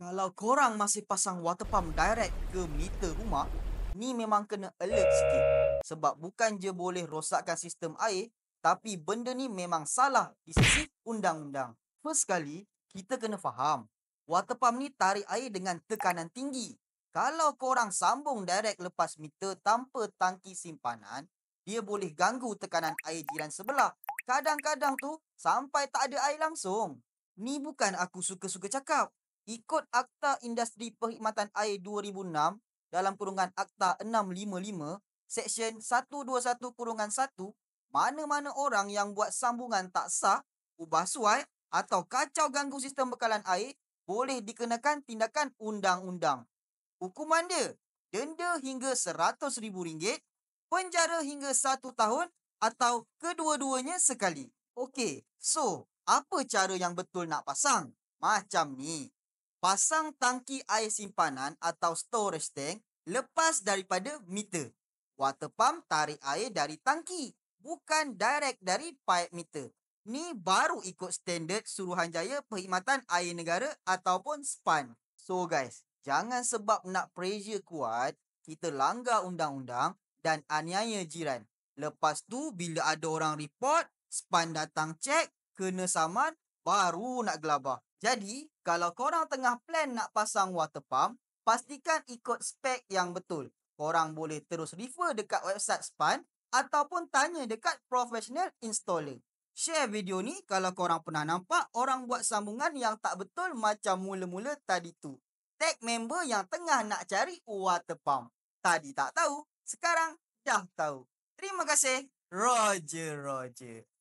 Kalau korang masih pasang water pump direct ke meter rumah, ni memang kena alert sikit. Sebab bukan je boleh rosakkan sistem air, tapi benda ni memang salah di sisi undang-undang. First sekali, kita kena faham, water pump ni tarik air dengan tekanan tinggi. Kalau korang sambung direct lepas meter tanpa tangki simpanan, dia boleh ganggu tekanan air jiran sebelah. Kadang-kadang tu, sampai tak ada air langsung. Ni bukan aku suka-suka cakap. Ikut Akta Industri Perkhidmatan Air 2006 dalam kurungan Akta 655, Seksyen 121-1, mana-mana orang yang buat sambungan tak sah, ubah suai atau kacau ganggu sistem bekalan air boleh dikenakan tindakan undang-undang. Hukuman dia, denda hingga RM100,000, penjara hingga 1 tahun atau kedua-duanya sekali. Okey, so apa cara yang betul nak pasang? Macam ni. Pasang tangki air simpanan atau storage tank lepas daripada meter. Water pump tarik air dari tangki, bukan direct dari pipe meter. Ni baru ikut standard Suruhanjaya Perkhidmatan Air Negara ataupun SPAN. So guys, jangan sebab nak pressure kuat, kita langgar undang-undang dan aniaya jiran. Lepas tu bila ada orang report, SPAN datang cek, kena saman, baru nak gelabah. Jadi, kalau korang tengah plan nak pasang water pump, pastikan ikut spek yang betul. Korang boleh terus refer dekat website SPAN ataupun tanya dekat professional installer. Share video ni kalau korang pernah nampak orang buat sambungan yang tak betul macam mula-mula tadi tu. Tag member yang tengah nak cari water pump. Tadi tak tahu, sekarang dah tahu. Terima kasih. Roger.